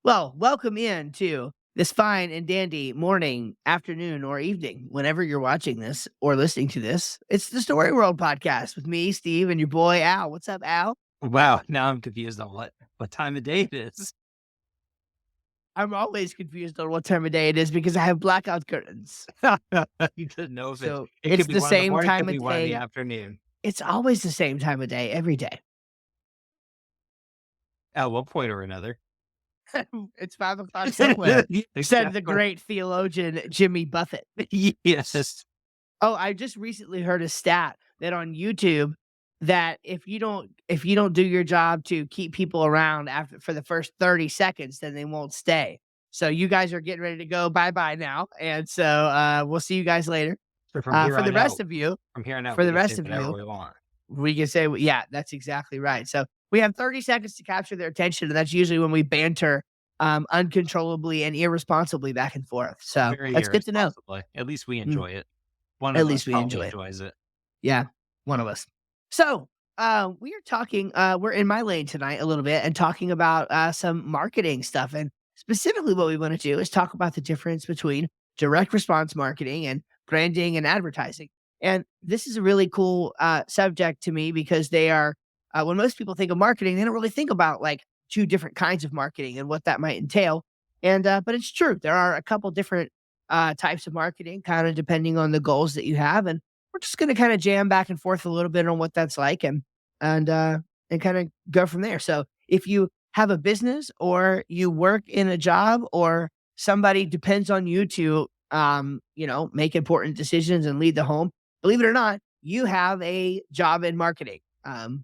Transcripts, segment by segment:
Well, welcome in to this fine and dandy morning, afternoon, or evening, whenever you're watching this or listening to this. It's the Story World podcast with me, Steve, and your boy Al. What's up, Al? Wow, now I'm confused on what time of day it is. I'm always confused on what time of day it is because I have blackout curtains. You couldn't know if So it it's could be the one in the same morning, it time could of be one in the day. afternoon. It's always the same time of day, every day. At one point or another. It's 5 o'clock somewhere, said the Exactly. great theologian Jimmy Buffett. Yes. Oh, I just recently heard a stat that on YouTube that if you don't do your job to keep people around after for the first 30 seconds, then they won't stay. So you guys are getting ready to go bye-bye now. And so we'll see you guys later. So from here For the on rest out of you, from here on out, for we the can say rest of whatever you, we want. we can say yeah, that's exactly right. So we have 30 seconds to capture their attention, and that's usually when we banter uncontrollably and irresponsibly back and forth. So Very that's good to know. irresponsibly. At least we Mm, enjoy it. One at of us least we probably enjoy it. enjoys it. Yeah, one of us. So, we are talking, we're in my lane tonight a little bit and talking about some marketing stuff. And specifically, what we want to do is talk about the difference between direct response marketing and branding and advertising. And this is a really cool subject to me because they are, when most people think of marketing, they don't really think about like two different kinds of marketing and what that might entail. But it's true. There are a couple different types of marketing, kind of depending on the goals that you have. And we're just gonna kinda jam back and forth a little bit on what that's like and, uh, and kinda go from there. So, if you have a business or you work in a job or somebody depends on you to, make important decisions and lead the home, believe it or not, you have a job in marketing.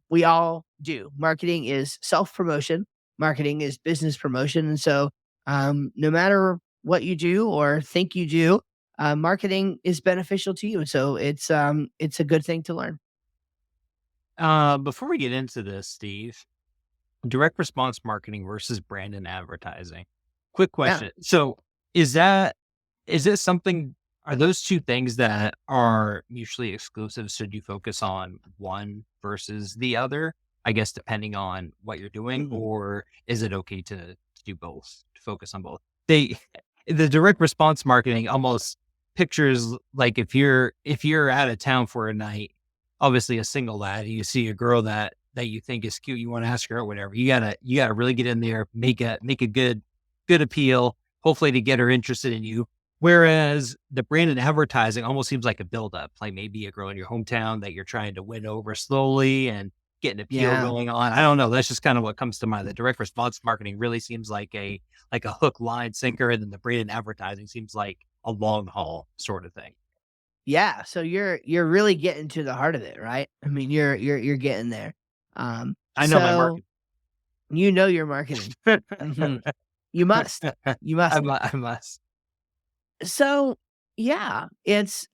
We all do. Marketing is self-promotion. Marketing is business promotion, and so, no matter what you do or think you do, marketing is beneficial to you. So it's a good thing to learn. Before we get into this, Steve, direct response marketing versus brand and advertising. Quick Yeah. question. So is that is this something are those two things that are mutually exclusive? Should you focus on one versus the other? I guess depending on what you're doing, Mhm. or is it okay to do both, to focus on both? They the direct response marketing almost pictures like if you're out of town for a night, obviously a single lad, you see a girl that you think is cute, you want to ask her out, whatever. You gotta really get in there, make a good appeal, hopefully to get her interested in you. Whereas the brand and advertising almost seems like a buildup, like maybe a girl in your hometown that you're trying to win over slowly and get an appeal Yeah. going on. I don't know. That's just kind of what comes to mind. The direct response marketing really seems like a hook, line, sinker, and then the brand and advertising seems like a long haul sort of thing. Yeah. So you're really getting to the heart of it, right? I mean, you're getting there. I know my So market. you know your marketing. Mhm. You must. You I must. I must. So, yeah, it's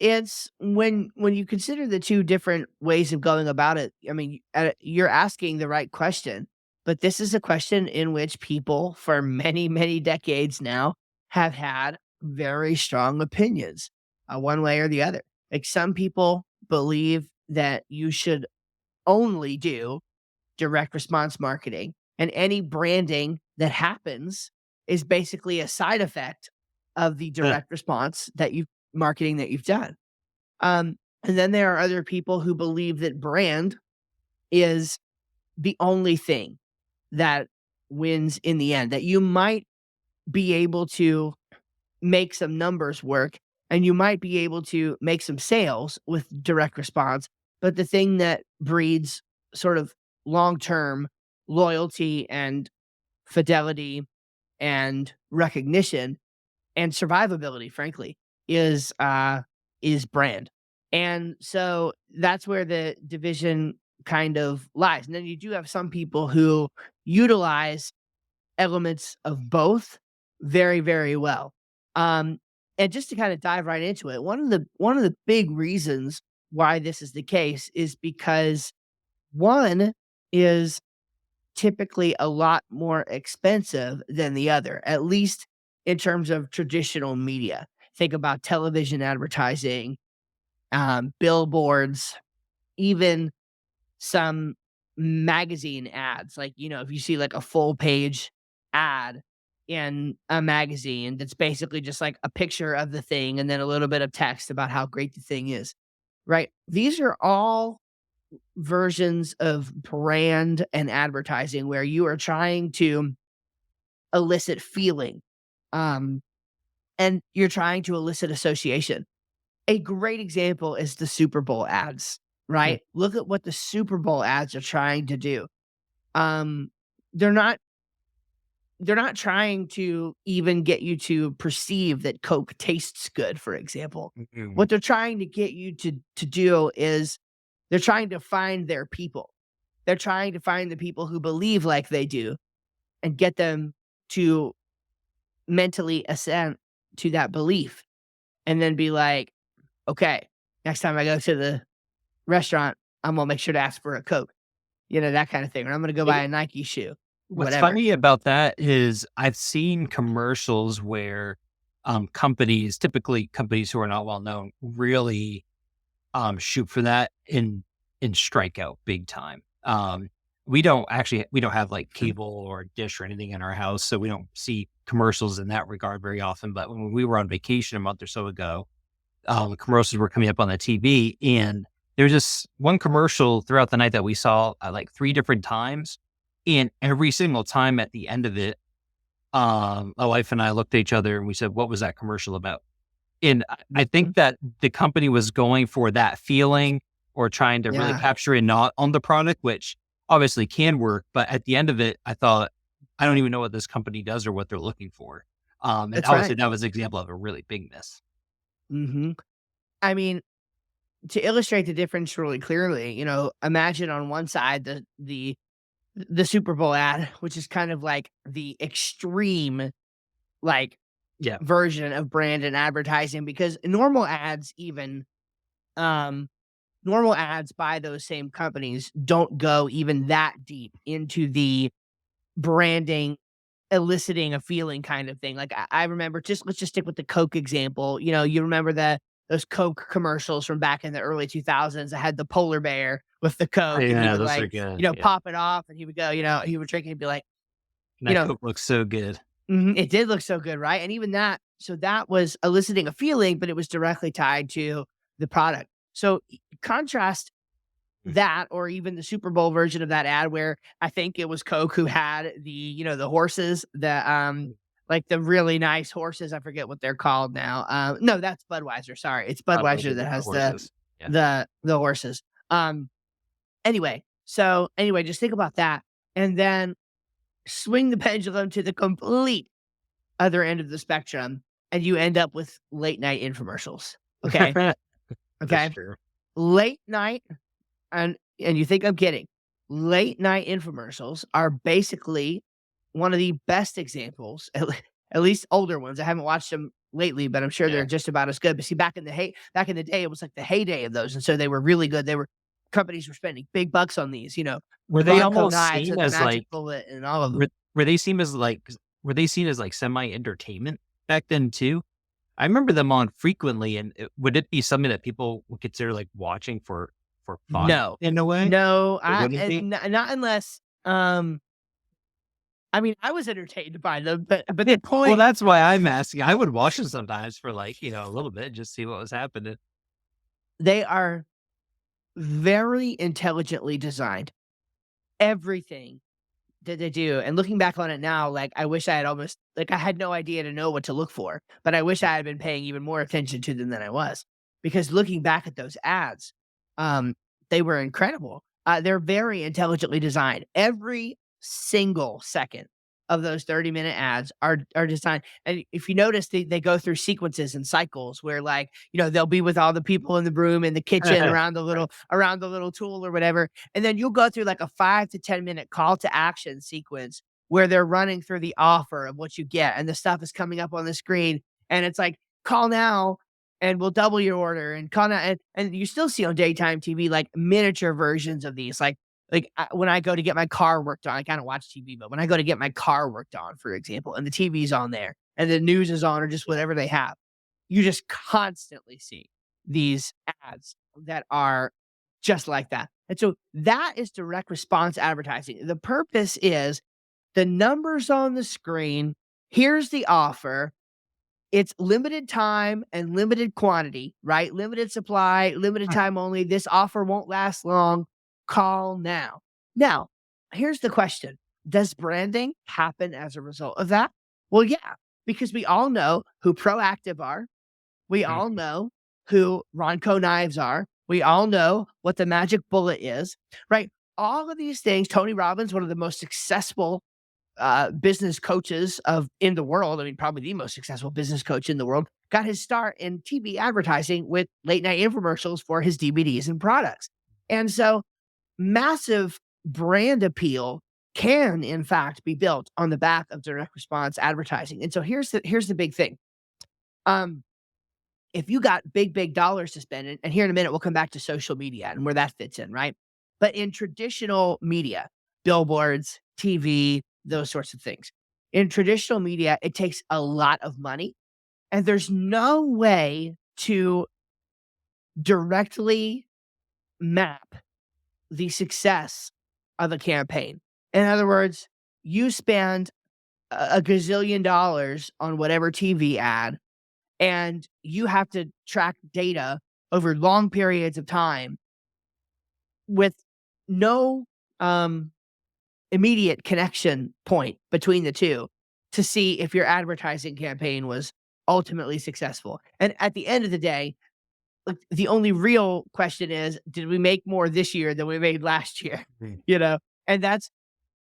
when you consider the 2 different ways of going about it, I mean, you're asking the right question, but this is a question in which people for many, many decades now have had very strong opinions, one way or the other. Like, some people believe that you should only do direct response marketing, and any branding that happens is basically a side effect of the direct response that you've marketing that you've done. And then there are other people who believe that brand is the only thing that wins in the end, that you might be able to make some numbers work and you might be able to make some sales with direct response. But the thing that breeds sort of long term loyalty and fidelity and recognition and survivability, frankly, is brand. And so that's where the division kind of lies. And then you do have some people who utilize elements of both very, very well. Um, and just to kind of dive right into it, one of the big reasons why this is the case is because one is typically a lot more expensive than the other, at least in terms of traditional media. Think about television advertising, billboards, even some magazine ads. Like, if you see like a full page ad in a magazine that's basically just like a picture of the thing and then a little bit of text about how great the thing is, right? These are all versions of brand and advertising where you are trying to elicit feeling, um, and you're trying to elicit association. A great example is the Super Bowl ads, Mm, right? Look at what the Super Bowl ads are trying to do. Um, they're not they're not trying to even get you to perceive that Coke tastes good, for example. mm, What they're trying to get you to do is they're trying to find their people. They're trying to find the people who believe like they do and get them to mentally assent to that belief and then be like, "Okay, next time I go to the restaurant, I'm gonna make sure to ask for a Coke." That kind of thing, or I'm gonna go buy mm. a Nike shoe, What's whatever. funny about that is I've seen commercials where, companies, typically companies who are not well known, really, shoot for that and strike out big time. We don't have like Mm, cable or dish or anything in our house, so we don't see commercials in that regard very often. But when we were on vacation a month or so ago, commercials were coming up on the TV, and there's just one commercial throughout the night that we saw like three different times, and every single time at the end of it, my wife and I looked at each other and we said, "What was that commercial about?" And I mhm. think that the company was going for that feeling or trying to really Yeah, capture it not on the product, which obviously can work. But at the end of it, I thought, I don't even know what this company does or what they're looking for. And that's obviously right. that was an example of a really big miss. Mhm. I mean, to illustrate the difference really clearly, imagine on one side the Super Bowl ad, which is kind of like the extreme, like, Yeah. version of brand and advertising because um, normal ads by those same companies don't go even that deep into the branding, eliciting a feeling kind of thing. Like I remember, just let's just stick with the Coke example. You remember those Coke commercials from back in the early 2000s that had the polar bear with the Oh, Coke, and he yeah, would those like, are good. Yeah. pop it off, and he would go, he would drink, and he'd be like, And you that know, Coke looks so good. it did look so good, right? And even that, so that was eliciting a feeling, but it was directly tied to the product. So contrast Mm. that, or even the Super Bowl version of that ad where I think it was Coke who had the horses, like the really nice horses. I forget what they're called now. No, that's Budweiser. Sorry. It's Probably Budweiser the that different has the horses. Yeah. the horses. Anyway, just think about that and then swing the pendulum to the complete other end of the spectrum and you end up with late night infomercials. Okay. That's Okay. true. Late night. And you think I'm kidding. Late night infomercials are basically one of the best examples, at least older ones. I haven't watched them lately, but I'm sure Yeah. they're just about as good. But see, back in the day, it was like the heyday of those, and so they were really good. Companies were spending big bucks on these, Were they Rodco almost knives seen and the as magic like bullet and all of them. were were they seen as like were they seen as like semi-entertainment back then too? I remember them on frequently, and would it be something that people would consider like watching for fun No, in a way? no, It wouldn't be? not unless. I mean, I was entertained by them, but the Well, point that's why I'm asking. I would watch them sometimes for like, a little bit, just see what was happening. they are very intelligently designed. Everything that they do, and looking back on it now, like, I wish I had almost like, I had no idea to know what to look for, but I wish I had been paying even more attention to them than I was, because looking back at those ads, um, they were incredible. They're very intelligently designed. Every single second of those 30-minute ads are designed, and if you notice, they go through sequences and cycles where, like, they'll be with all the people in the room, in the kitchen, around the little tool or whatever, and then you'll go through like a 5 to 10-minute call to action sequence where they're running through the offer of what you get, and the stuff is coming up on the screen, and it's like, "Call now, and we'll double your order," and call now, and you still see on daytime TV, like, miniature versions of these, when I go to get my car worked on, I kinda watch TV, but when I go to get my car worked on, for example, and the TV's on there, and the news is on or just whatever they have, you just constantly see these ads that are just like that. And so that is direct response advertising. The purpose is the numbers on the screen Here's the offer. It's limited time and limited quantity, right? Limited supply, limited time only. This offer won't last long. Call now. Now, here's the question. Does branding happen as a result of that? Well, yeah, because we all know who Proactive are. We Mhm. all know who Ronco knives are. We all know what the magic bullet is, right? All of these things, Tony Robbins, one of the most successful business coaches in the world. I mean, probably the most successful business coach in the world, got his start in TV advertising with late night infomercials for his DVDs and products. And so massive brand appeal can in fact be built on the back of direct response advertising. And so here's the big thing. Um, if you got big dollars to spend, and here in a minute we'll come back to social media and where that fits in, right? But in traditional media, billboards, TV, those sorts of things. In traditional media, it takes a lot of money, and there's no way to directly map the success of a campaign. In other words, you spend a gazillion dollars on whatever TV ad, and you have to track data over long periods of time with no immediate connection point between the two to see if your advertising campaign was ultimately successful. And at the end of the day, like, the only real question is, did we make more this year than we made last year? Mm. You know, and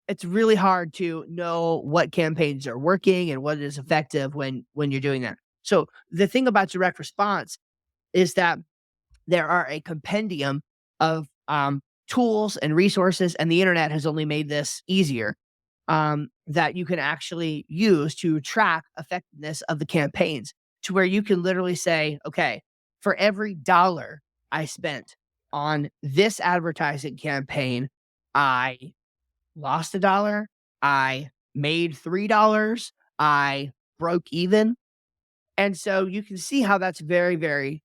it's really hard to know what campaigns are working and what is effective when you're doing that. So the thing about direct response is that there are a compendium of tools and resources, and the internet has only made this easier, that you can actually use to track effectiveness of the campaigns, to where you can literally say, okay, for every dollar I spent on this advertising campaign, I lost a dollar, I made $3, I broke even. And so you can see how that's very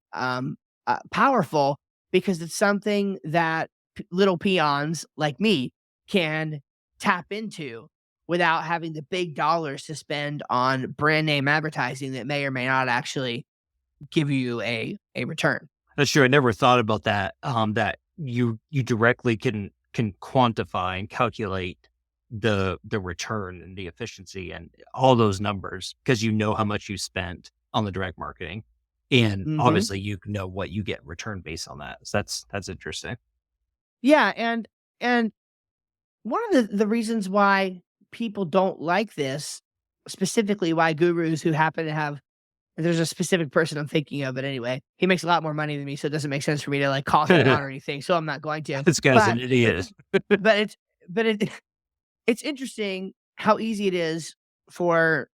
powerful, because it's something that little peons like me can tap into without having the big dollars to spend on brand name advertising that may or may not actually give you a return. That's true. I never thought about that. That you directly can quantify and calculate the return and the efficiency and all those numbers because you know how much you spent on the direct marketing, and Mhm. obviously you know what you get in return based on that. So that's interesting. Yeah, and one of the reasons why people don't like this, specifically why gurus who happen to have, there's a specific person I'm thinking of, but anyway, he makes a lot more money than me, so it doesn't make sense for me to, like, call him out or anything, so I'm not going to. This guy's an But idiot. but it's but it it's interesting how easy it is for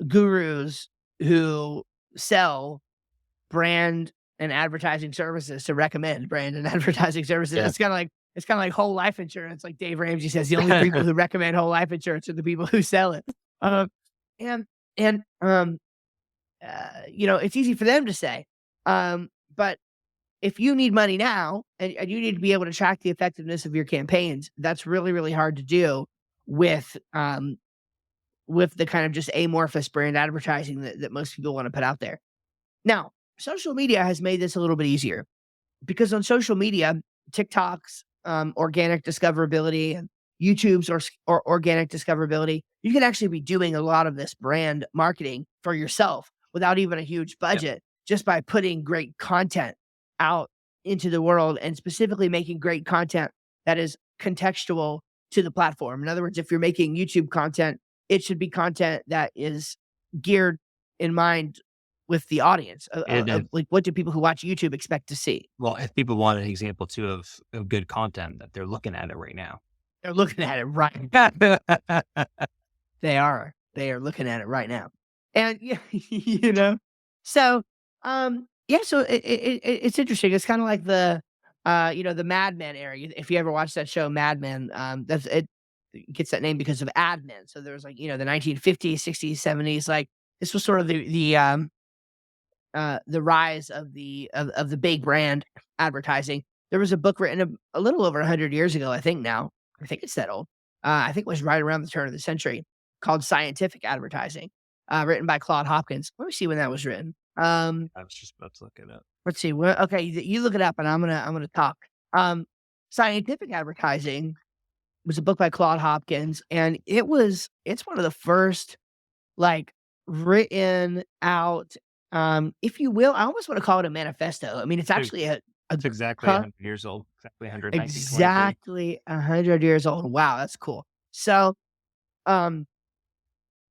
gurus who sell brand and advertising services to recommend brand and advertising services. Yeah. It's kinda like whole life insurance, like Dave Ramsey says, the only people who recommend whole life insurance are the people who sell it. Um, and and, it's easy for them to say, but if you need money now and you need to be able to track the effectiveness of your campaigns, that's really hard to do with, with the kind of just amorphous brand advertising that most people wanna put out there. Now, social media has made this a little bit easier, because on social media, TikTok's organic discoverability and YouTube's or organic discoverability, you can actually be doing a lot of this brand marketing for yourself without even a huge Yeah. budget, just by putting great content out into the world, and specifically making great content that is contextual to the platform. In other words, if you're making YouTube content, it should be content that is geared in mind with the audience And of, like, what do people who watch YouTube expect to see? well, if people want an example too of good content, that they're looking at it right now. They're looking at it right. They are. They are looking at it right now. And yeah, So, yeah, so it's interesting. It's kind of like the Mad Men era. If you ever watched that show Mad Men, that's it gets that name because of ad men. So there was, like, the 1950s, 60s, 70s, like, this was sort of the rise of the big brand advertising. There was a book written a little over 100 years ago, I think now. I think it's that old. I think it was right around the turn of the century, called Scientific Advertising. written by Claude Hopkins. Let me see when that was written. I was just about to look it up. Let's see. Okay, you look it up, and I'm gonna talk. Um, Scientific Advertising was a book by Claude Hopkins, and it's one of the first like written out, if you will. I almost want to call it a manifesto. I mean, it's Dude, actually a it's exactly huh? 100 years old. Exactly 100, 1923. Exactly 100 years old. Wow, that's cool. So, um,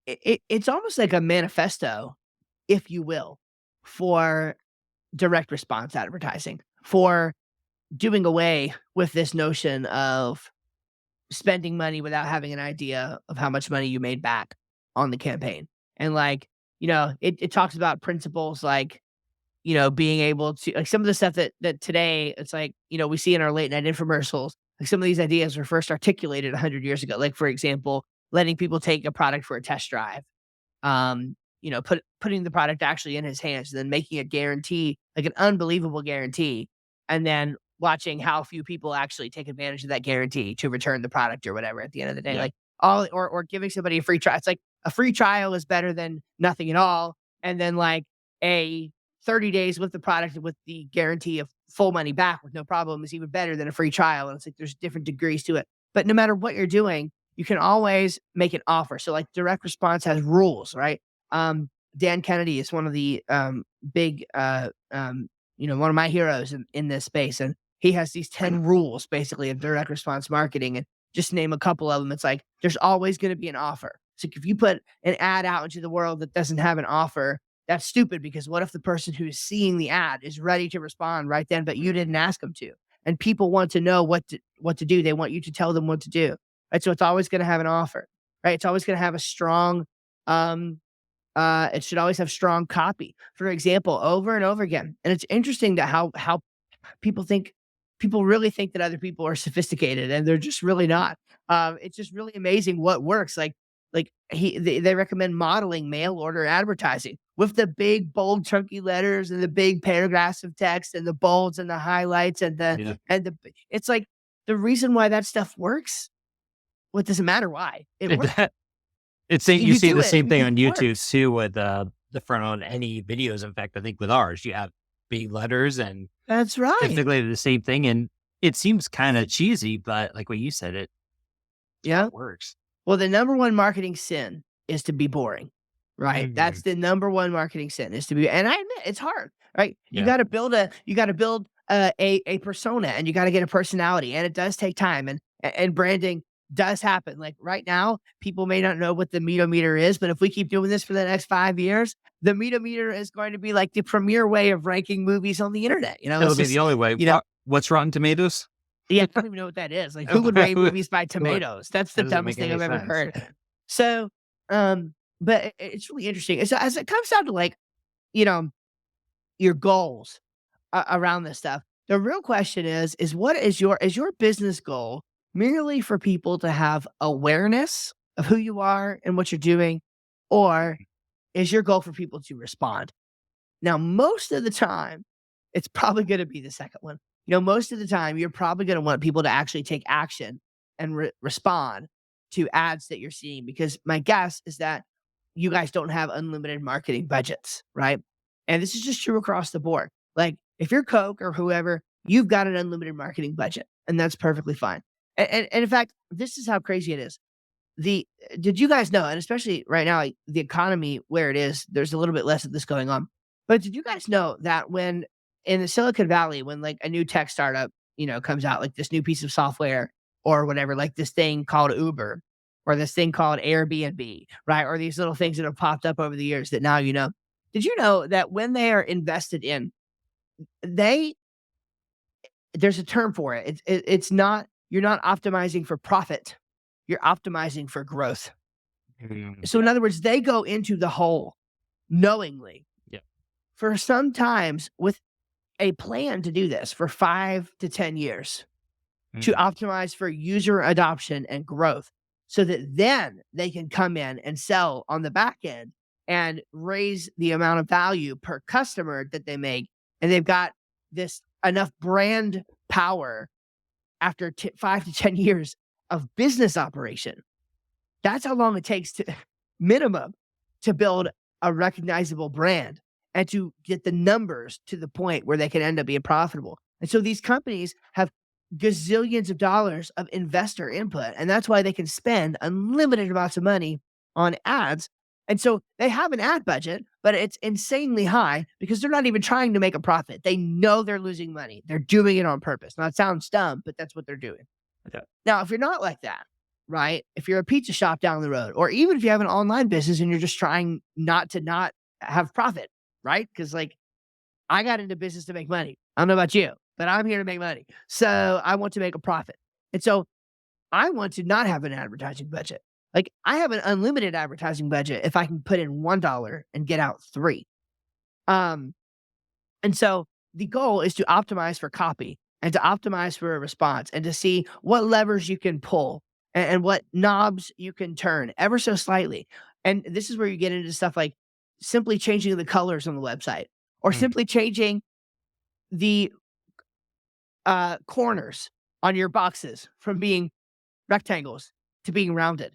it's almost like a manifesto, if you will, for direct response advertising, for doing away with this notion of spending money without having an idea of how much money you made back on the campaign. And like, it talks about principles like, being able to like some of the stuff that today it's like, we see in our late night infomercials, like some of these ideas were first articulated 100 years ago. Like, for example, letting people take a product for a test drive. Putting the product actually in his hands, and then making a guarantee, like an unbelievable guarantee, and then watching how few people actually take advantage of that guarantee to return the product or whatever at the end of the day. Yeah. Like all or giving somebody a free trial. It's like a free trial is better than nothing at all. And then like a 30 days with the product with the guarantee of full money back with no problem is even better than a free trial. And it's like there's different degrees to it. But no matter what you're doing, you can always make an offer. So like direct response has rules, right? Dan Kennedy is one of the big one of my heroes in this space. And he has these 10 rules basically of direct response marketing. And just name a couple of them. It's like there's always going to be an offer. So if you put an ad out into the world that doesn't have an offer, that's stupid, because what if the person who's seeing the ad is ready to respond right then, but you didn't ask them to? And people want to know what to do. They want you to tell them what to do. Right. So it's always going to have an offer. Right. It's always going to have a strong it should always have strong copy, for example, over and over again. And it's interesting that how people really think that other people are sophisticated, and they're just really not. It's just really amazing what works. They recommend modeling mail order advertising with the big bold chunky letters and the big paragraphs of text and the bolds and the highlights Yeah. it's like the reason why that stuff works. What doesn't matter why it works. You see do the it same thing because on it YouTube works. too with the front on any videos. In fact, I think with ours, you have big letters and That's right. typically the same thing. And it seems kind of cheesy, but like what you said, it's how Yeah. it works. Well, the number one marketing sin is to be boring, right? Mhm. That's the number one marketing sin is to be, and I admit it's hard, right? You Yeah. got to build a persona, and you got to get a personality, and it does take time, and branding does happen. Like right now, people may not know what the Metometer is, but if we keep doing this for the next 5 years, the Metometer is going to be like the premier way of ranking movies on the internet. It'll It's be the just, only way. you know, What's Rotten Tomatoes? yeah, I don't even know what that is. Like, who would rate movies by Sure. tomatoes? That's the That doesn't dumbest make thing any I've ever sense. heard. So, but it's really interesting. So as it comes down to like, you know, your goals around this stuff, the real question is what is your business goal merely for people to have awareness of who you are and what you're doing, or is your goal for people to respond? Now, most of the time, it's probably gonna be the second one. Most of the time, you're probably gonna want people to actually take action and respond to ads that you're seeing, because my guess is that you guys don't have unlimited marketing budgets, right? And this is just true across the board. Like, if you're Coke or whoever, you've got an unlimited marketing budget, and that's perfectly fine. And in fact, this is how crazy it is. The Did you guys know, and especially right now, like, the economy where it is, there's a little bit less of this going on. But did you guys know that when in the Silicon Valley, when like a new tech startup, comes out, like this new piece of software or whatever, like this thing called Uber or this thing called Airbnb, right? Or these little things that have popped up over the years that now did you know that when they are invested in, they there's a term for it. It's not, you're not optimizing for profit. You're optimizing for growth. So in other words, they go into the hole knowingly Yeah. for sometimes with a plan to do this for 5 to 10 years to Mm. optimize for user adoption and growth, so that then they can come in and sell on the back end and raise the amount of value per customer that they make. And they've got this enough brand power after 5 to 10 years of business operation. That's how long it takes to minimum to build a recognizable brand and to get the numbers to the point where they can end up being profitable. And so these companies have gazillions of dollars of investor input, and that's why they can spend unlimited amounts of money on ads. And so they have an ad budget, but it's insanely high because they're not even trying to make a profit. They know they're losing money. They're doing it on purpose. Now, it sounds dumb, but that's what they're doing. Okay. Now, if you're not like that, right? If you're a pizza shop down the road, or even if you have an online business and you're just trying not have profit, right? Because like I got into business to make money. I don't know about you, but I'm here to make money. So I want to make a profit. And so I want to not have an advertising budget. Like I have an unlimited advertising budget if I can put in $1 and get out 3. Um, and so the goal is to optimize for copy and to optimize for a response and to see what levers you can pull and what knobs you can turn ever so slightly. And this is where you get into stuff like simply changing the colors on the website or Mm. simply changing the corners on your boxes from being rectangles to being rounded.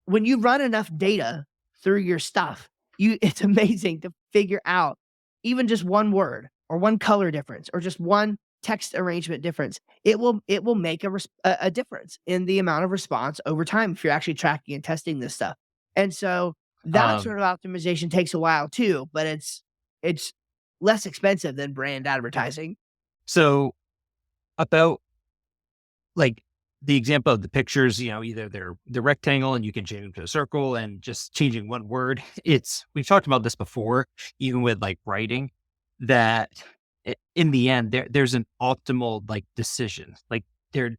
When you run enough data through your stuff, it's amazing to figure out even just one word or one color difference or just one text arrangement difference. It will make a difference in the amount of response over time if you're actually tracking and testing this stuff. And so that Um, sort of optimization takes a while too, but it's less expensive than brand advertising. so about like the example of the pictures, either they're rectangle and you can change them to a circle and just changing one word. We've talked about this before, even with like writing, that in the end there's an optimal like decision. Like there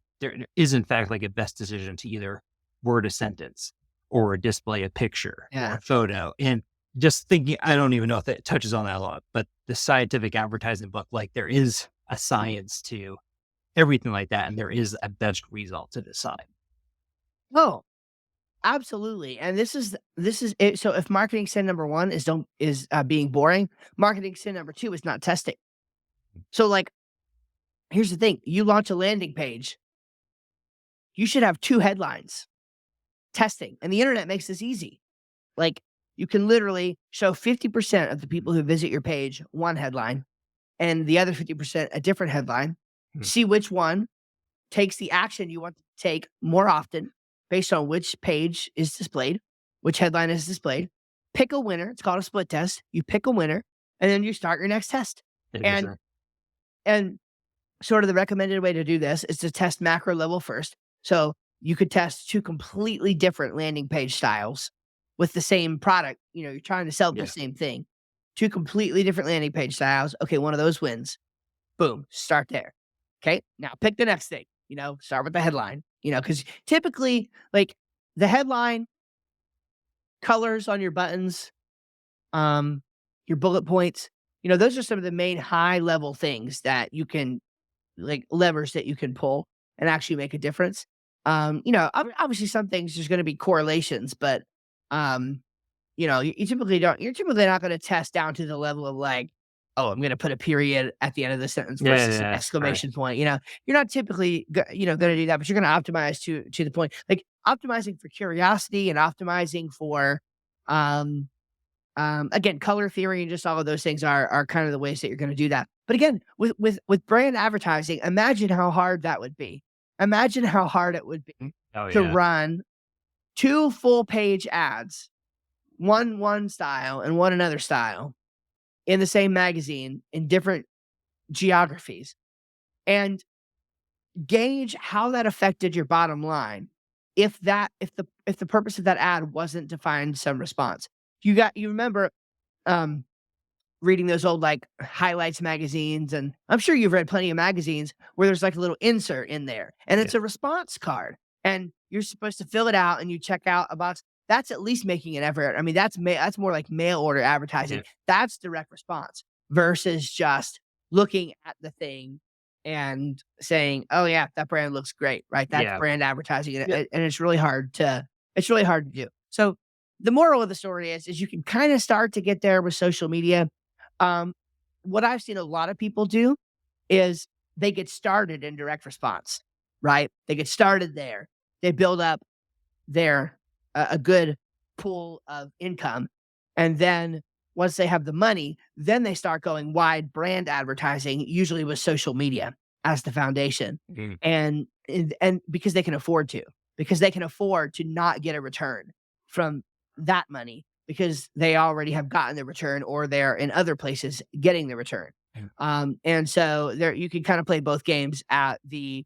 is in fact like a best decision to either word a sentence or display a picture or Yeah. a photo. And just thinking, I don't even know if it touches on that a lot, but the scientific advertising book, like there is a science to everything like that, and there is a best result to decide. Oh, absolutely. And this is it. So if marketing sin number 1 is being boring, marketing sin number 2 is not testing. So like here's the thing, you launch a landing page, you should have 2 headlines. Testing. And the internet makes this easy. Like you can literally show 50% of the people who visit your page one headline and the other 50% a different headline. Hmm. See which one takes the action you want to take more often based on which page is displayed, which headline is displayed. Pick a winner. It's called a split test. You pick a winner and then you start your next test. Yeah, for And sure. and sort of the recommended way to do this is to test macro level first. So you could test 2 completely different landing page styles with the same product. You're trying to sell the Yeah. same thing. 2 completely different landing page styles. Okay, one of those wins. Boom, start there. Okay, now pick the next thing. Start with the headline. Because typically, like the headline, colors on your buttons, your bullet points. Those are some of the main high level things that you can like levers that you can pull and actually make a difference. Obviously some things there's going to be correlations, but you typically don't. You're typically not going to test down to the level of like, oh, I'm going to put a period at the end of the sentence Yeah, versus an yeah, right. exclamation point. You're not typically going to do that, but you're going to optimize to the point, like optimizing for curiosity and optimizing for um again, color theory and just all of those things are kind of the ways that you're going to do that. But again, with brand advertising, imagine how hard that would be. Imagine how hard it would be Oh to yeah. run 2 full page ads, one style and one another style in the same magazine in different geographies and gauge how that affected your bottom line if the purpose of that ad wasn't to find some response. You remember um reading those old like highlights magazines, and I'm sure you've read plenty of magazines where there's like a little insert in there and Yeah. it's a response card and you're supposed to fill it out and you check out a box. That's at least making an effort. I mean, that's more like mail order advertising. Yeah. That's direct response versus just looking at the thing and saying, "Oh yeah, that brand looks great." Right? That's Yeah. brand advertising, and, Yeah. and it's really hard to do. So the moral of the story is you can kind of start to get there with social media. um, what I've seen a lot of people do is they get started in direct response, right? They get started there. They build up their a good pool of income, And then once they have the money, then they start going wide brand advertising, usually with social media as the foundation. Mm. And because they can afford to, because they can afford to not get a return from that money because they already have gotten the return or they're in other places getting the return. Mm. And so there you can kind of play both games at the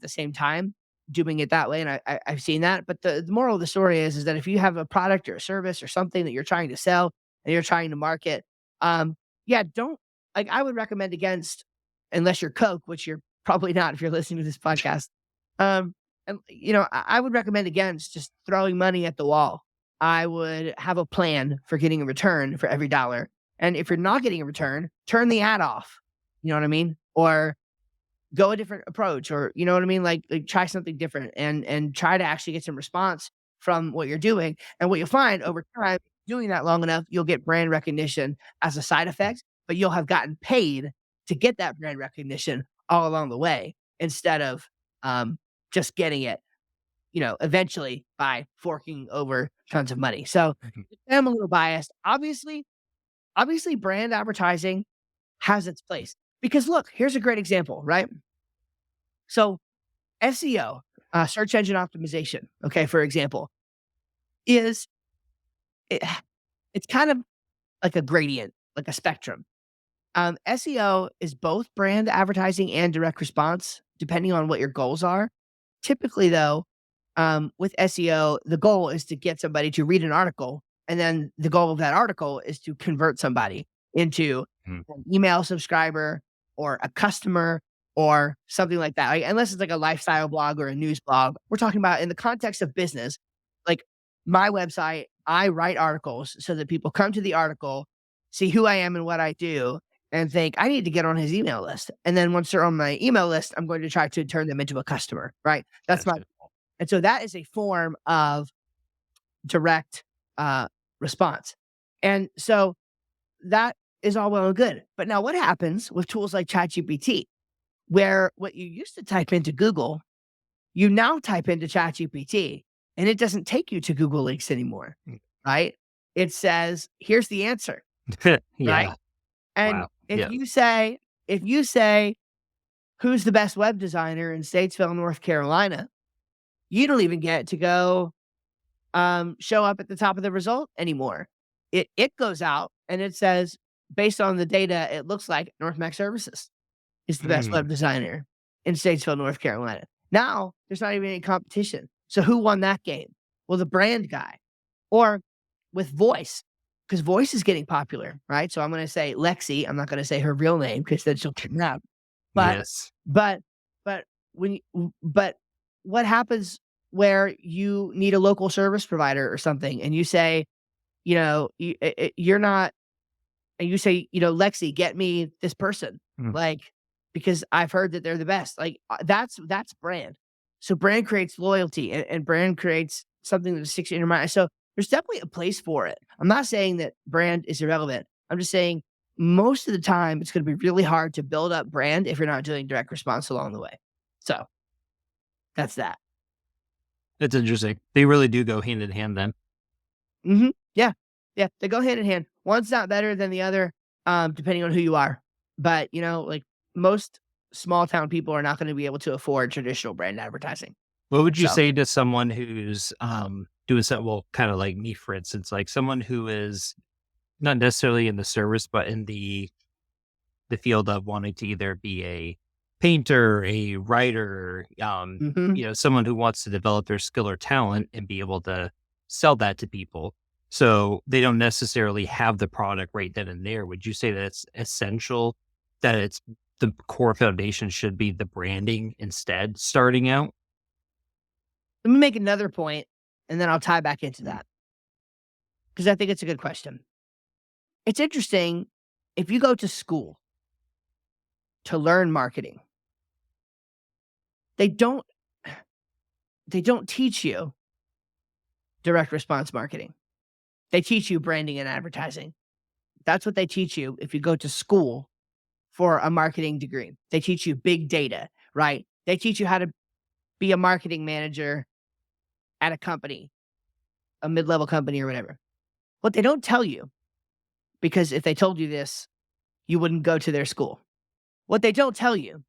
same time doing it that way, and I've seen that, but the moral of the story is that if you have a product or a service or something that you're trying to sell and you're trying to market, yeah, don't like, I would recommend against unless you're Coke, which you're probably not if you're listening to this podcast, and, I would recommend against just throwing money at the wall. I would have a plan for getting a return for every dollar, and if you're not getting a return, turn the ad off, you know what I mean? Or go a different approach or you know what I mean? Like try something different and try to actually get some response from what you're doing. And what you'll find over time, doing that long enough, you'll get brand recognition as a side effect, but you'll have gotten paid to get that brand recognition all along the way instead of just getting it, eventually by forking over tons of money. So Mhm. I'm a little biased. Obviously brand advertising has its place. Because look, here's a great example, right? So SEO, search engine optimization, okay, for example, is it, it's kind of like a gradient, like a spectrum. SEO is both brand advertising and direct response, depending on what your goals are. Typically, though, with SEO, the goal is to get somebody to read an article, and then the goal of that article is to convert somebody into Mm. an email subscriber or a customer or something like that. Like, unless it's like a lifestyle blog or a news blog, we're talking about in the context of business. Like my website, I write articles so that people come to the article, see who I am and what I do, and think I need to get on his email list. And then once they're on my email list, I'm going to try to turn them into a customer. Right? That's my Gotcha. and so that is a form of direct response. And so that is all well and good. But now what happens with tools like ChatGPT, where what you used to type into Google, you now type into ChatGPT and it doesn't take you to Google links anymore, Mm. right? It says, here's the answer, right? Yeah. And Wow. Yeah. if you say, who's the best web designer in Statesville, North Carolina, you don't even get to go show up at the top of the result anymore. It goes out and it says, based on the data, it looks like North Mac Services is the best Mm. web designer in Statesville, North Carolina. Now there's not even any competition. So who won that game? Well, the brand guy, or with voice, because voice is getting popular, right? So I'm going to say Lexi. I'm not going to say her real name because then she'll kidnap. But Yes. but but but what happens where you need a local service provider or something, and you say, you're not, and you say, Lexi, get me this person, Mm. like because I've heard that they're the best. Like that's brand. So brand creates loyalty, and brand creates something that sticks in your mind. So there's definitely a place for it. I'm not saying that brand is irrelevant. I'm just saying most of the time it's going to be really hard to build up brand if you're not doing direct response along the way. So that's that. That's interesting. They really do go hand in hand then. Yeah. Yeah, they go hand in hand. One's not better than the other, depending on who you are. But, like most small town people are not gonna be able to afford traditional brand advertising. What would you So say to someone who's doing something, well, kind of like me, for instance, like someone who is not necessarily in the service, but in the field of wanting to either be a painter, a writer, mhm. someone who wants to develop their skill or talent and be able to sell that to people. So they don't necessarily have the product right then and there. Would you say that it's essential that it's the core foundation should be the branding instead starting out? Let me make another point, and then I'll tie back into Mm. that because I think it's a good question. It's interesting, if you go to school to learn marketing, they don't they don't teach you direct response marketing. They teach you branding and advertising. That's what they teach you if you go to school for a marketing degree. They teach you big data, right? They teach you how to be a marketing manager at a company, a mid-level company or whatever. What they don't tell you, because if they told you this, you wouldn't go to their school. What they don't tell you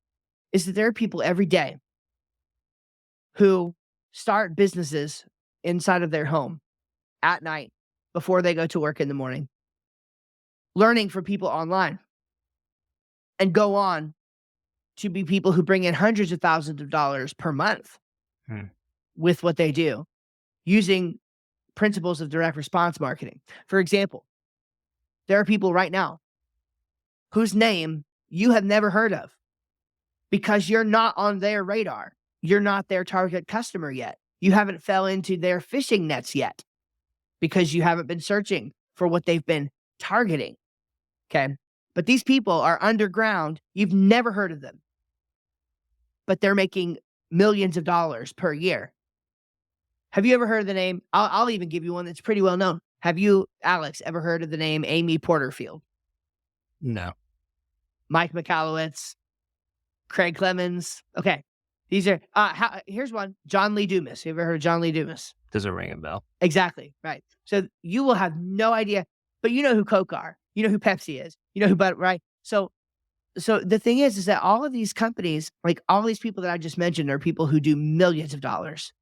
is that there are people every day who start businesses inside of their home at night before they go to work in the morning, learning from people online, and go on to be people who bring in hundreds of thousands of dollars per month Hmm. with what they do using principles of direct response marketing. For example, there are people right now whose name you have never heard of because you're not on their radar. You're not their target customer yet. You haven't fell into their phishing nets yet because you haven't been searching for what they've been targeting. Okay. But these people are underground. You've never heard of them, but they're making millions of dollars per year. Have you ever heard of the name? I'll even give you one that's pretty well known. Have you, Alex, ever heard of the name Amy Porterfield? No. Mike Michalowicz, Craig Clemens. Okay. These are, here's one. John Lee Dumas. You ever heard of John Lee Dumas? Doesn't ring a bell. Exactly. Right. So you will have no idea, but you know who Coke are. You know who Pepsi is. You know who Bud, right? So the thing is that all of these companies, like all these people that I just mentioned, are people who do millions of dollars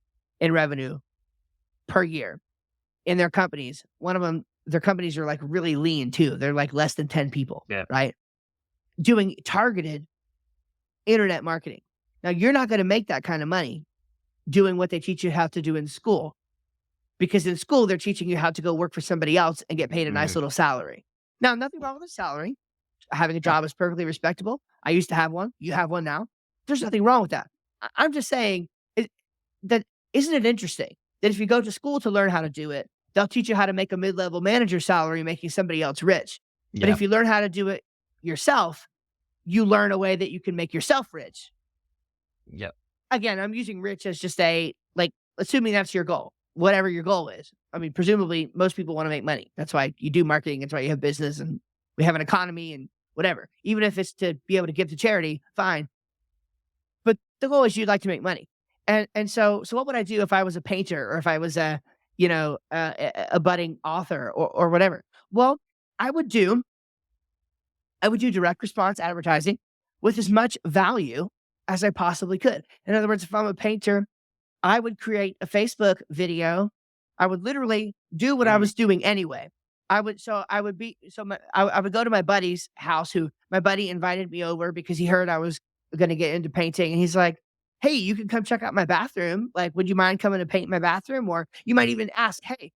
in revenue per year in their companies. One of them, their companies are like really lean too. They're like less than 10 people, Yeah. right? Doing targeted internet marketing. Now, you're not going to make that kind of money doing what they teach you how to do in school, because in school, they're teaching you how to go work for somebody else and get paid a nice little salary. Now, nothing wrong with a salary. Having a job is perfectly respectable. I used to have one. You have one now. There's nothing wrong with that. I'm just saying that isn't it interesting that if you go to school to learn how to do it, they'll teach you how to make a mid-level manager salary making somebody else rich. But Yeah. if you learn how to do it yourself, you learn a way that you can make yourself rich. Yep. Again, I'm using rich as just assuming that's your goal, whatever your goal is. I mean, presumably most people want to make money. That's why you do marketing. That's why you have business and we have an economy and whatever. Even if it's to be able to give to charity, fine. But the goal is you'd like to make money. And so what would I do if I was a painter or if I was a budding author or whatever? Well, I would do direct response advertising with as much value as I possibly could. In other words, if I'm a painter, I would create a Facebook video. I would literally do what I was doing anyway. I would go to my buddy's house, who my buddy invited me over because he heard I was going to get into painting. And he's like, hey, you can come check out my bathroom. Like, would you mind coming to paint my bathroom? Or you might even ask, hey,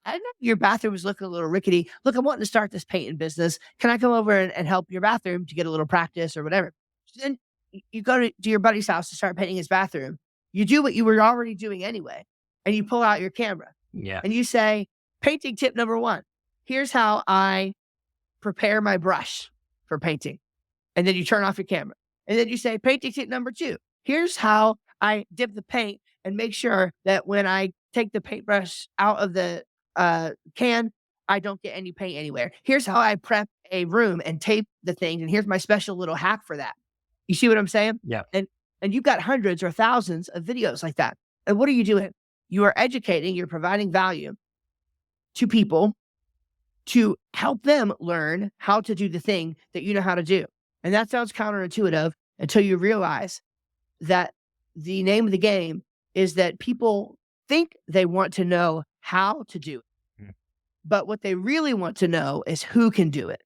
I know your bathroom is looking a little rickety. Look, I'm wanting to start this painting business. Can I come over and help your bathroom to get a little practice or whatever? So then you go to your buddy's house to start painting his bathroom. You do what you were already doing anyway. And you pull out your camera. Yeah. And you say, painting tip number 1. Here's how I prepare my brush for painting. And then you turn off your camera. And then you say, painting tip number 2. Here's how I dip the paint and make sure that when I take the paintbrush out of the can, I don't get any paint anywhere. Here's how I prep a room and tape the thing. And here's my special little hack for that. You see what I'm saying? Yeah. And you've got hundreds or thousands of videos like that. And what are you doing? You are educating, you're providing value to people to help them learn how to do the thing that you know how to do. And that sounds counterintuitive until you realize that the name of the game is that people think they want to know how to do it. But what they really want to know is who can do it.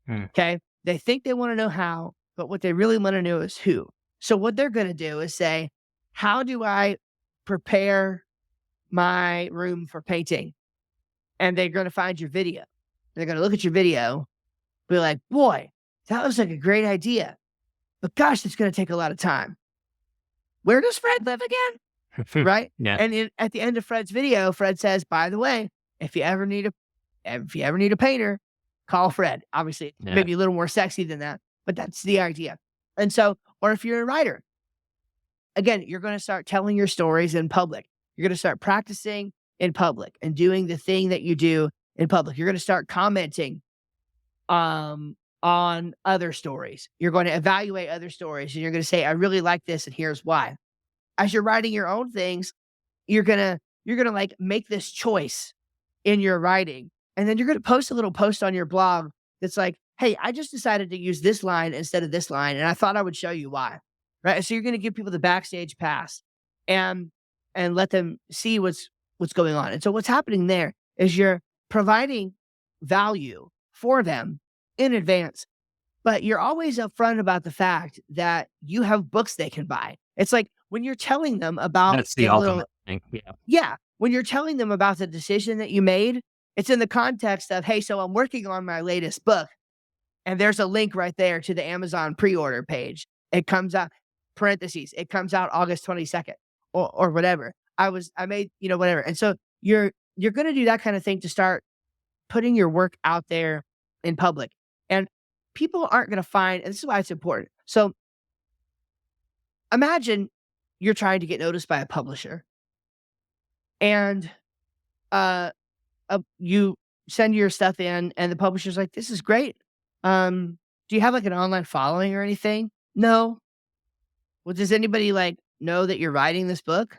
Okay? They think they want to know how, but what they really want to know is who. So what they're going to do is say, how do I prepare my room for painting? And they're going to find your video. They're going to look at your video, be like, boy, that looks like a great idea. But gosh, it's going to take a lot of time. Where does Fred live again? Right? Yeah. And at the end of Fred's video, Fred says, by the way, if you ever need a painter, call Fred. Obviously, maybe a little more sexy than that, but that's the idea. And so, or if you're a writer, again, you're going to start telling your stories in public. You're going to start practicing in public and doing the thing that you do in public. You're going to start commenting on other stories. You're going to evaluate other stories and you're going to say, I really like this and here's why. As you're writing your own things, you're going to like make this choice in your writing And then you're going to post a little post on your blog that's like, hey, I just decided to use this line instead of this line. And I thought I would show you why. Right. So you're going to give people the backstage pass and let them see what's going on. And so what's happening there is you're providing value for them in advance, but you're always upfront about the fact that you have books they can buy. It's like when you're telling them about That's the ultimate thing. Yeah. yeah, when you're telling them about the decision that you made, it's in the context of, hey, so I'm working on my latest book, and there's a link right there to the Amazon pre-order page. It comes out, parentheses, it comes out August 22nd or whatever. I made, whatever. And so you're going to do that kind of thing to start putting your work out there in public. And people aren't going to find, and this is why it's important. So imagine you're trying to get noticed by a publisher and you send your stuff in and the publisher's like, this is great. Do you have like an online following or anything? No. Well, does anybody like know that you're writing this book?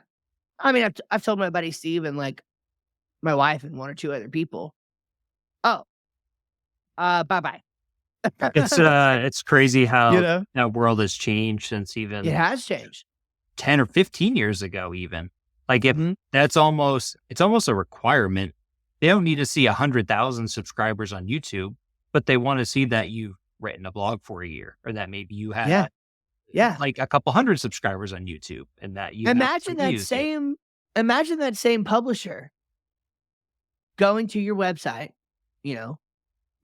I mean, I've told my buddy Steve and like my wife and one or two other people. Oh, bye-bye. It's crazy how You know? that world has changed since It even has changed. 10 or 15 years ago, even. Like if Mhm. it's almost a requirement. They don't need to see 100,000 subscribers on YouTube, but they want to see that you've written a blog for a year, or that maybe you had Yeah. Yeah. like a couple hundred subscribers on YouTube, and that you have Imagine that reviews. same publisher going to your website,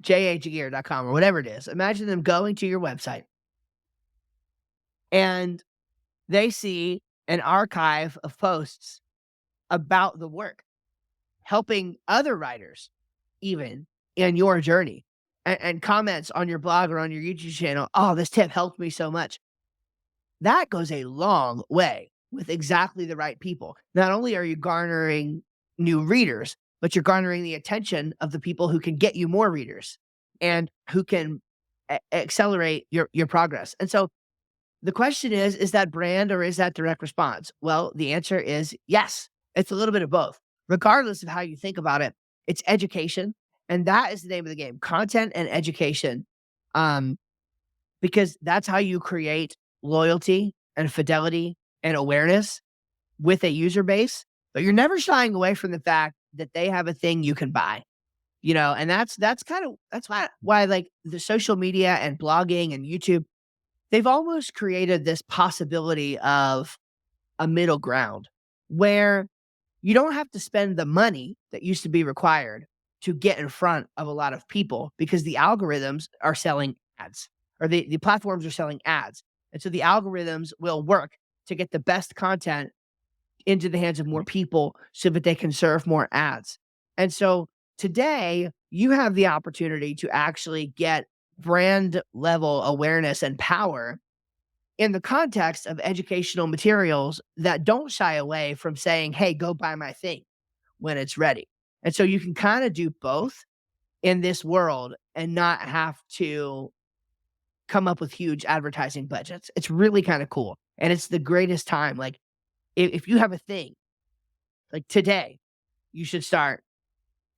jhgear.com or whatever it is. Imagine them going to your website and they see an archive of posts about the work, helping other writers even in your journey, and comments on your blog or on your YouTube channel. Oh, this tip helped me so much. That goes a long way with exactly the right people. Not only are you garnering new readers, but you're garnering the attention of the people who can get you more readers and who can accelerate your progress. And so the question is that brand or is that direct response? Well, the answer is yes. It's a little bit of both. Regardless of how you think about it, it's education. And that is the name of the game, content and education. Because that's how you create loyalty and fidelity and awareness with a user base. But you're never shying away from the fact that they have a thing you can buy. And that's why like the social media and blogging and YouTube, they've almost created this possibility of a middle ground where you don't have to spend the money that used to be required to get in front of a lot of people because the algorithms are selling ads, or the platforms are selling ads. And so the algorithms will work to get the best content into the hands of more people so that they can serve more ads. And so today you have the opportunity to actually get brand level awareness and power in the context of educational materials that don't shy away from saying, hey, go buy my thing when it's ready. And so you can kind of do both in this world and not have to come up with huge advertising budgets. It's really kind of cool. And it's the greatest time. Like if you have a thing, like today, you should start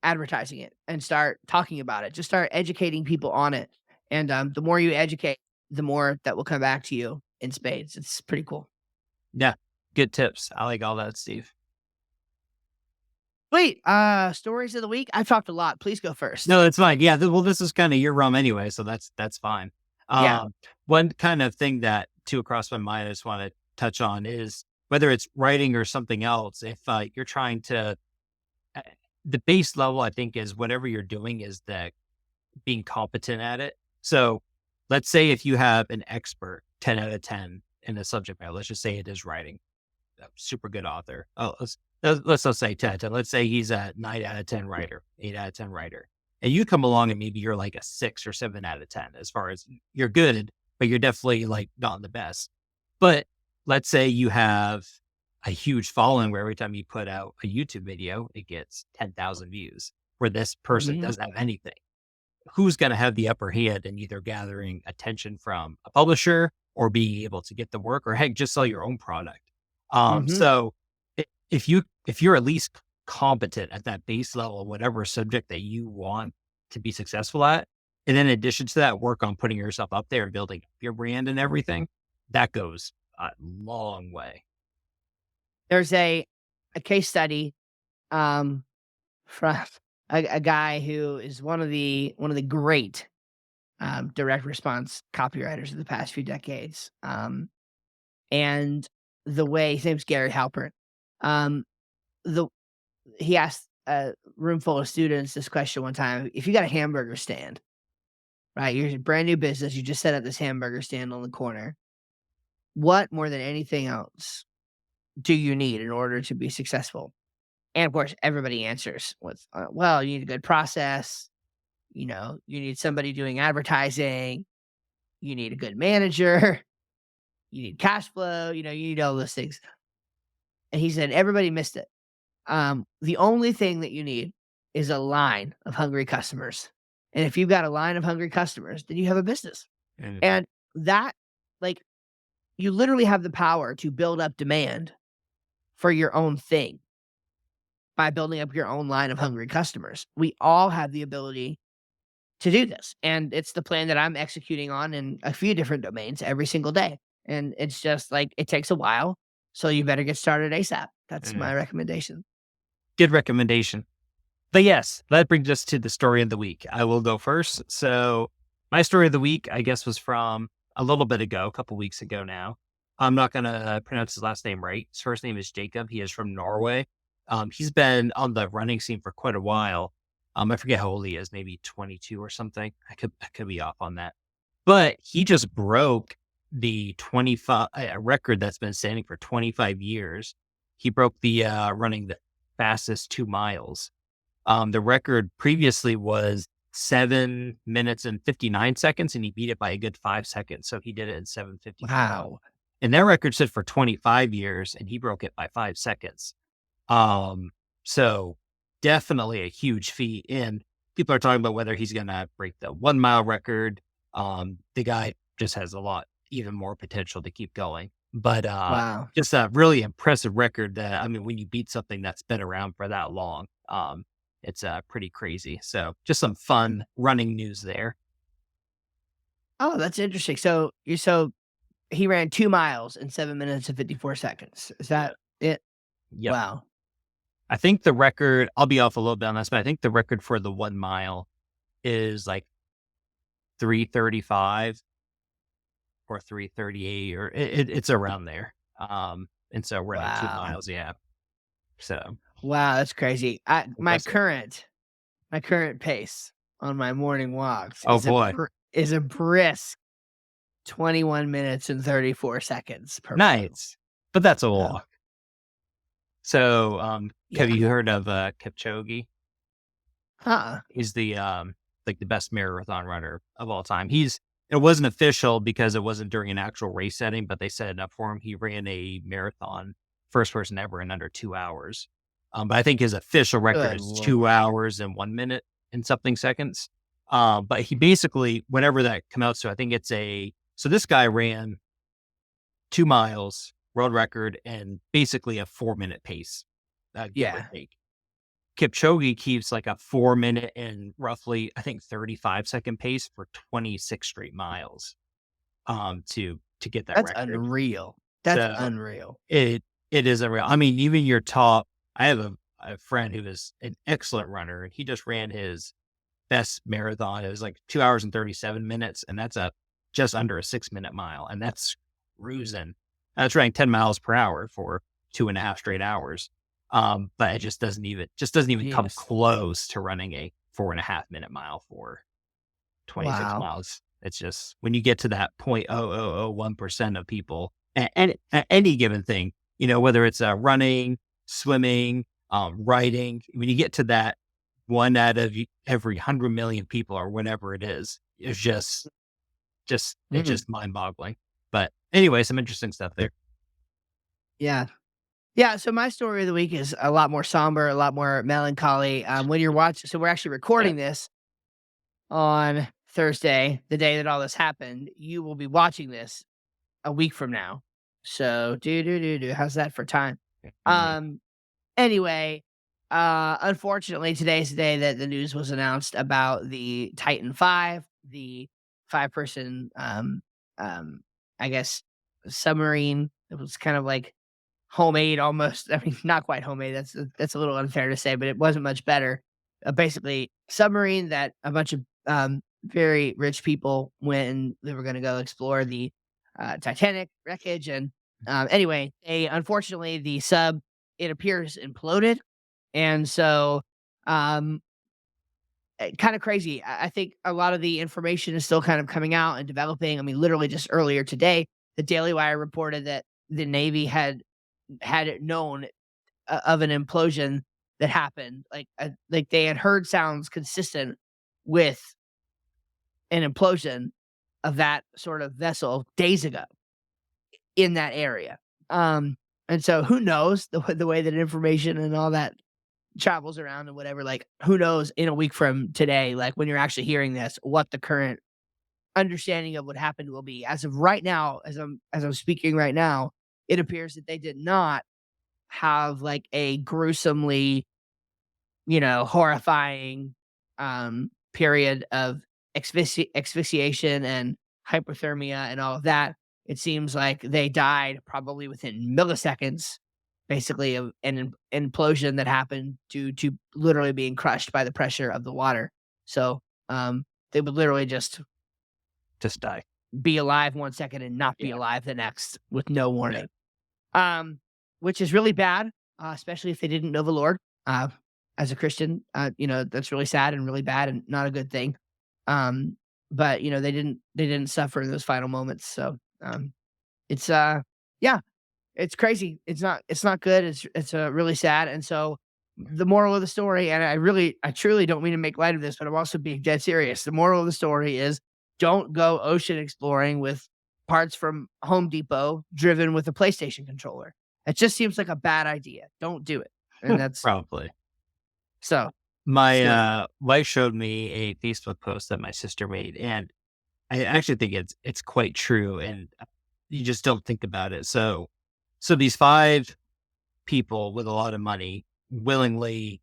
advertising it and start talking about it. Just start educating people on it. And the more you educate, the more that will come back to you in spades. It's pretty cool. Yeah, good tips. I like all that, Steve. Sweet. Stories of the week. I've talked a lot. Please go first. No, it's fine. Yeah, well, this is kind of your realm anyway, so that's fine. Yeah. One kind of thing that too across my mind I just want to touch on is whether it's writing or something else. If you're trying to, the base level, I think, is whatever you're doing is that being competent at it. So let's say if you have an expert 10 out of 10 in a subject matter, let's just say it is writing, a super good author. Oh, let's not say 10 out of 10. Let's say he's a 9 out of 10 writer, 8 out of 10 writer. And you come along and maybe you're like a 6 or 7 out of 10 as far as you're good, but you're definitely like not the best. But let's say you have a huge following where every time you put out a YouTube video, it gets 10,000 views, where this person doesn't have anything. Who's going to have the upper hand in either gathering attention from a publisher or being able to get the work, or heck, just sell your own product? So if you're at least competent at that base level, whatever subject that you want to be successful at. And then in addition to that, work on putting yourself up there and building your brand and everything. That goes a long way. There's a case study, um, from a guy who is one of the great, direct response copywriters of the past few decades, and the way his name's Gary Halpern. Um, the he asked a room full of students this question one time: "If you got a hamburger stand, right? You're a brand new business, you just set up this hamburger stand on the corner. What more than anything else do you need in order to be successful?" And of course, everybody answers with, "Well, you need a good process. You need somebody doing advertising. You need a good manager. You need cash flow. You need all those things." And he said, everybody missed it. The only thing that you need is a line of hungry customers. And if you've got a line of hungry customers, then you have a business. And And that, like, you literally have the power to build up demand for your own thing by building up your own line of hungry customers. We all have the ability to do this. And it's the plan that I'm executing on in a few different domains every single day. And it's just like it takes a while. So you better get started ASAP. That's mm, my recommendation. good recommendation. But yes, that brings us to the story of the week. I will go first. So my story of the week, I guess, was from a little bit ago, a couple weeks ago now. I'm not going to pronounce his last name right. His first name is Jacob. He is from Norway. He's been on the running scene for quite a while. I forget how old he is, maybe 22 or something. I could be off on that. But he just broke the 25 record that's been standing for 25 years. He broke the running the fastest 2 miles. The record previously was 7 minutes and 59 seconds, and he beat it by a good 5 seconds. So he did it in 7:55. Wow. And that record stood for 25 years, and he broke it by 5 seconds. Um, so definitely a huge feat. And people are talking about whether he's going to break the 1 mile record. The guy just has a lot, even more potential to keep going. But Wow. just a really impressive record that, I mean, when you beat something that's been around for that long, it's pretty crazy. So just some fun running news there. Oh, that's interesting. So he ran 2 miles in 7 minutes and 54 seconds. Is Yeah. that it? Yep. Wow. I think the record, I'll be off a little bit on this, but I think the record for the 1 mile is like 3:35 or 3:38, or it's around there. And so running two Wow. miles, yeah. So Wow, that's crazy. I my impressive. current my current pace on my morning walks Oh boy, is a brisk 21 minutes and 34 seconds per mile. nice. But that's a So, walk. So, have yeah. you heard of Kipchoge? Huh. He's the like the best marathon runner of all time. It wasn't official because it wasn't during an actual race setting, but they set it up for him. He ran a marathon, first person ever in under 2 hours. But I think his official record Good is lord. 2 hours and 1 minute and something seconds. But he basically, whenever that come out, so I think so this guy ran 2 miles, world record, and basically a 4 minute pace, give or Yeah. take. Kipchoge keeps like a 4 minute and roughly, I think, 35-second pace for 26 straight miles, to get that That's record. unreal. That's So unreal. it is a real, I mean, even your top, I have a friend who is an excellent runner, and he just ran his best marathon. It was like 2 hours and 37 minutes, and that's just under a 6 minute mile, and that's cruising. That's running 10 miles per hour for 2.5 straight hours. But it just doesn't even come Yes. close to running a 4.5 minute mile for 26 Wow. miles. It's just when you get to that 0.0001% of people at any given thing, whether it's running, swimming, writing, when you get to that one out of every 100 million people or whatever it is, it's it's Mhm. just mind boggling. But anyway, some interesting stuff there. Yeah. Yeah, so my story of the week is a lot more somber, a lot more melancholy. When you're watching, so we're actually Yeah. recording this on Thursday, the day that all this happened. You will be watching this a week from now. So, how's that for time? Mm, Um, anyway, Unfortunately, today's the day that the news was announced about the Titan 5, the 5-person, um, I guess, submarine. It was kind of like homemade almost. I mean, not quite homemade. That's a little unfair to say, but it wasn't much better. Basically, submarine that a bunch of very rich people went and they were going to go explore the Titanic wreckage. And anyway, they unfortunately the sub it appears imploded, and so um, kind of crazy. I think a lot of the information is still kind of coming out and developing. I mean, literally just earlier today, the Daily Wire reported that the Navy had it known of an implosion that happened, like they had heard sounds consistent with an implosion of that sort of vessel days ago in that area. Um, and so who knows the way that information and all that travels around and whatever, like who knows in a week from today, like when you're actually hearing this, what the current understanding of what happened will be. As of right now, as I'm speaking right now, it appears that they did not have like a gruesomely, horrifying period of asphyxiation and hypothermia and all of that. It seems like they died probably within milliseconds, basically, of implosion that happened due to literally being crushed by the pressure of the water. So they would literally just Just die. be alive 1 second and not be Yeah. alive the next with no Yeah. warning. Which is really bad, especially if they didn't know the Lord. Uh, as a Christian, that's really sad and really bad and not a good thing. Um, but they didn't suffer in those final moments. So it's yeah, it's crazy. It's not good. It's really sad. And so the moral of the story, and I truly don't mean to make light of this, but I'm also being dead serious. The moral of the story is don't go ocean exploring with parts from Home Depot driven with a PlayStation controller. It just seems like a bad idea. Don't do it. And that's Probably. so My still wife showed me a Facebook post that my sister made, and I actually think it's quite true, and you just don't think about it. So these 5 people with a lot of money willingly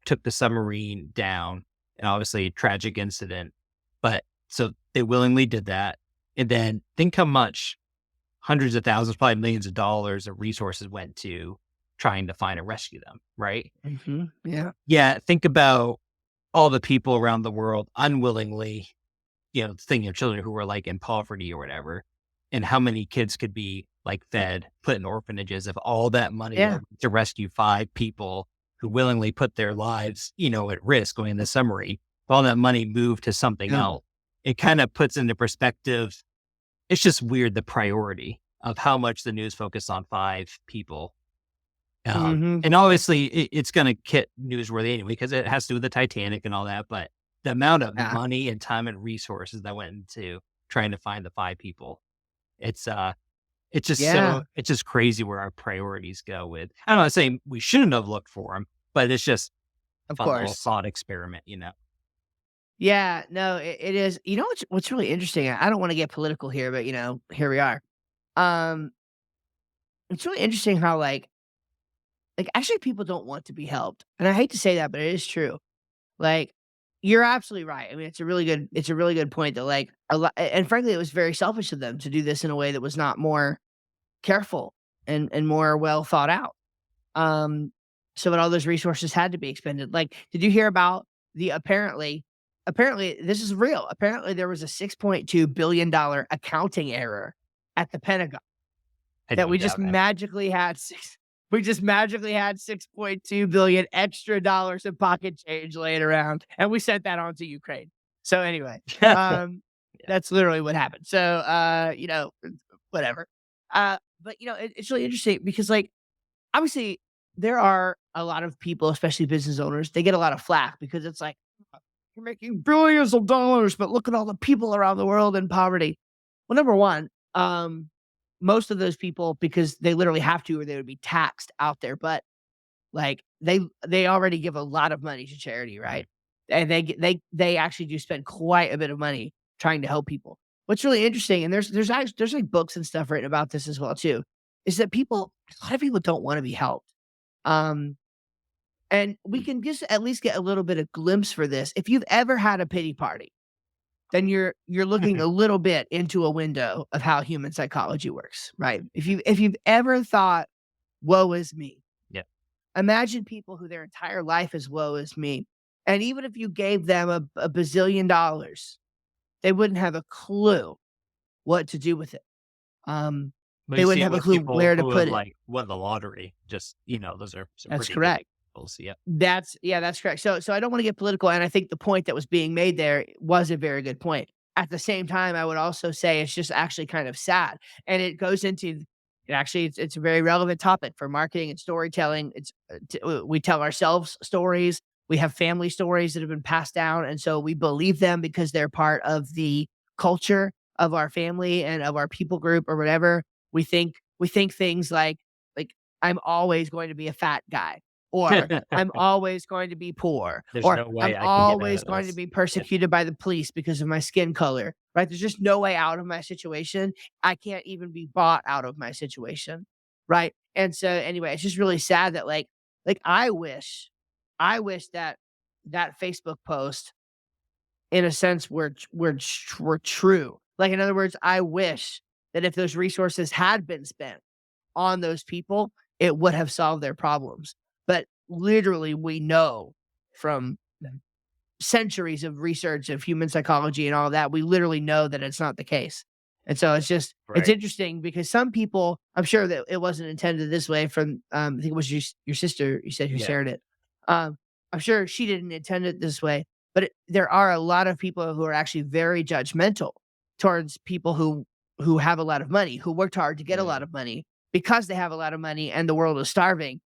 took the submarine down, and obviously a tragic incident, but so they willingly did that, and then think how much hundreds of thousands, probably millions of dollars of resources went to trying to find and rescue them, right? yeah. Yeah, think about all the people around the world unwillingly, thinking of children who were like in poverty or whatever, and how many kids could be like fed, put in orphanages if all that money that Yeah. went to rescue 5 people who willingly put their lives, at risk going in the submarine, if all that money moved to something Yeah. else. It kind of puts into perspective. It's just weird the priority of how much the news focused on 5 people. Mhm. And obviously it's going to get newsworthy anyway because it has to do with the Titanic and all that. But the amount of Yeah. money and time and resources that went into trying to find the 5 people, it's Yeah. it's just crazy where our priorities go with. I'm not saying we shouldn't have looked for them, but it's just a Of fun little course. thought experiment. Yeah, no, it is. You know what's really interesting? I don't wanna get political here, but, here we are. Um, it's really interesting how, actually people don't want to be helped, and I hate to say that, but it is true. Like, you're absolutely right. I mean, it's a really good point that, like, and frankly, it was very selfish of them to do this in a way that was not more careful and more well thought out. Um, so that all those resources had to be expended. Like, did you hear about the apparently this is real. Apparently there was a $6.2 billion accounting error at the Pentagon I that don't doubt it. we just magically had 6.2 billion extra dollars in pocket change laying around, and we sent that on to Ukraine. So anyway, um, Yeah. that's literally what happened. So whatever. But it's really interesting because, like, obviously there are a lot of people, especially business owners, they get a lot of flack because it's like, you're making billions of dollars, but look at all the people around the world in poverty. Well, number one, most of those people, because they literally have to, or they would be taxed out there. But like they already give a lot of money to charity, right? And they actually do spend quite a bit of money trying to help people. What's really interesting, and there's like books and stuff written about this as well too, is that a lot of people don't want to be helped. Um, And we can just at least get a little bit of glimpse for this. If you've ever had a pity party, then you're looking a little bit into a window of how human psychology works, right? If you've ever thought, "Woe is me," Yeah. imagine people who their entire life is "woe is me," and even if you gave them a bazillion dollars, they wouldn't have a clue what to do with it. Um, But they you wouldn't see it have a with clue people where to who have put it. like won the lottery. Just, those are some That's pretty big correct. examples. Yeah. That's yeah, that's correct. So I don't wanna get political, and I think the point that was being made there was a very good point. At the same time, I would also say it's just actually kind of sad, and it goes into it's a very relevant topic for marketing and storytelling. We tell ourselves stories. We have family stories that have been passed down, and so we believe them because they're part of the culture of our family and of our people group or whatever. We think things like, "I'm always going to be a fat guy," or I'm always going to be poor, There's or no way I'm I can get out always of going to this. be Yeah. persecuted by the police because of my skin color, right? There's just no way out of my situation. I can't even be bought out of my situation, right? And so anyway, it's just really sad that like I wish that that Facebook post in a sense were true. Like in other words, I wish that if those resources had been spent on those people, it would have solved their problems. But literally, we know from centuries of research of human psychology and all of that, we literally know that it's not the case. And so it's Right. interesting because some people, I'm sure that it wasn't intended this way from I think it was your sister you said who Yeah. shared it. Um, I'm sure she didn't intend it this way, but there are a lot of people who are actually very judgmental towards people who have a lot of money, who worked hard to get a lot Mm. of money because they have a lot of money and the world is starving,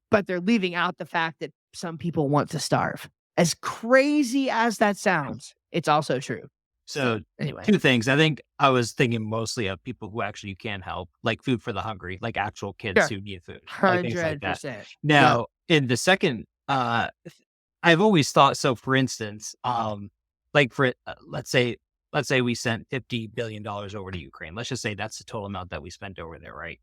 but they're leaving out the fact that some people want to starve. As crazy as that sounds, it's also true. So, So, anyway, two things. I think I was thinking mostly of people who actually you can help, like Food for the Hungry, like actual kids sure, who need food, like things like that. 100%. Yep. Now, in the second, I've always thought so. For instance, like let's say we sent $50 billion over to Ukraine. Let's just say that's the total amount that we spent over there, right?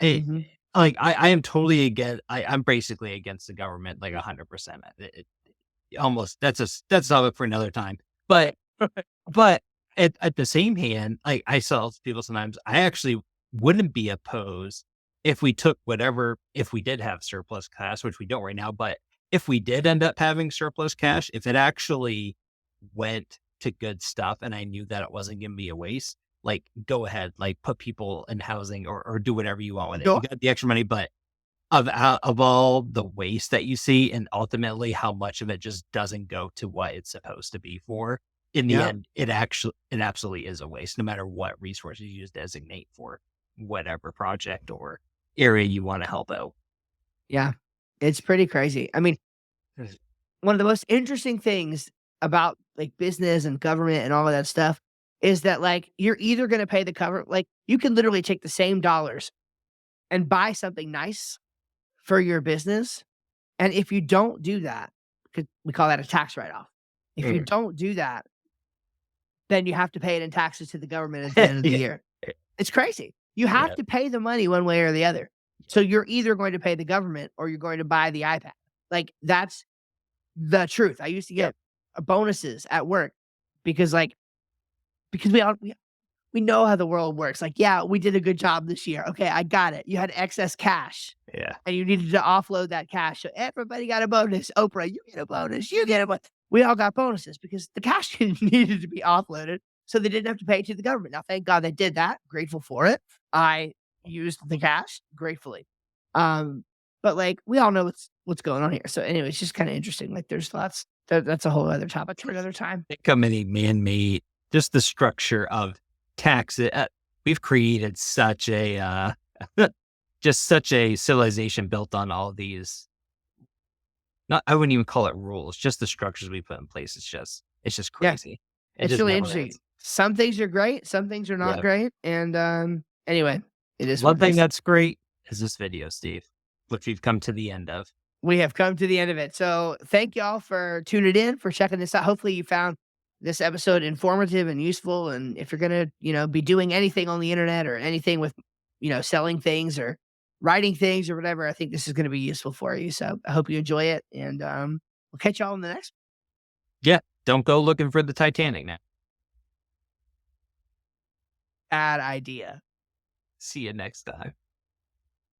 It, Mhm. like I am totally against. I'm basically against the government, like 100%. Almost that's a topic for another time. But but at the same hand, like I tell people sometimes, I actually wouldn't be opposed if we took whatever, if we did have surplus cash, which we don't right now, but if we did end up having surplus cash, if it actually went to good stuff and I knew that it wasn't going to be a waste, like go ahead, like put people in housing or do whatever you want with it. You Sure. got the extra money, but of all the waste that you see and ultimately how much of it just doesn't go to what it's supposed to be for, in the Yep. end, it absolutely is a waste, no matter what resources you designate for whatever project or area you want to help out. Yeah. It's pretty crazy. I mean, Yes. one of the most interesting things about, like, business and government and all of that stuff is that, like, you're either gonna pay the cover like, you can literally take the same dollars and buy something nice for your business. And if you don't do that, 'cause we call that a tax write-off. If you Mm. don't do that, then you have to pay it in taxes to the government at the end of the Yeah. year. It's crazy. You have Yeah. to pay the money one way or the other. So you're either going to pay the government or you're going to buy the iPad. Like, that's the truth. I used to Yep. get, bonuses at work because, because we know how the world works. Like, yeah, we did a good job this year. Okay, I got it. You had excess cash Yeah. and you needed to offload that cash. So everybody got a bonus. Oprah, you get a bonus. You get a bonus. We all got bonuses because the cash needed to be offloaded. So they didn't have to pay it to the government. Now, thank God they did that. Grateful for it. I used the cash gratefully. Um, but like we all know what's going on here. So anyway, it's just kind of interesting. Like there's lots that's a whole other topic for another time. Think how many man-made, just the structure of tax. We've created such a, just such a civilization built on all these. Not, I wouldn't even call it rules, just the structures we put in place. It's just Yeah, crazy. It it's just really never interesting. ends. Some things are great, some things are not Yeah. great. And anyway, it is One what it thing is. that's great is this video, Steve, which we've come to the end of. We have come to the end of it. So thank y'all for tuning in, for checking this out. Hopefully you found this episode informative and useful. And if you're gonna, be doing anything on the internet or anything with, selling things or writing things or whatever, I think this is going to be useful for you. So I hope you enjoy it, and we'll catch y'all in the next Yeah. Don't go looking for the Titanic now. bad idea. See you next time.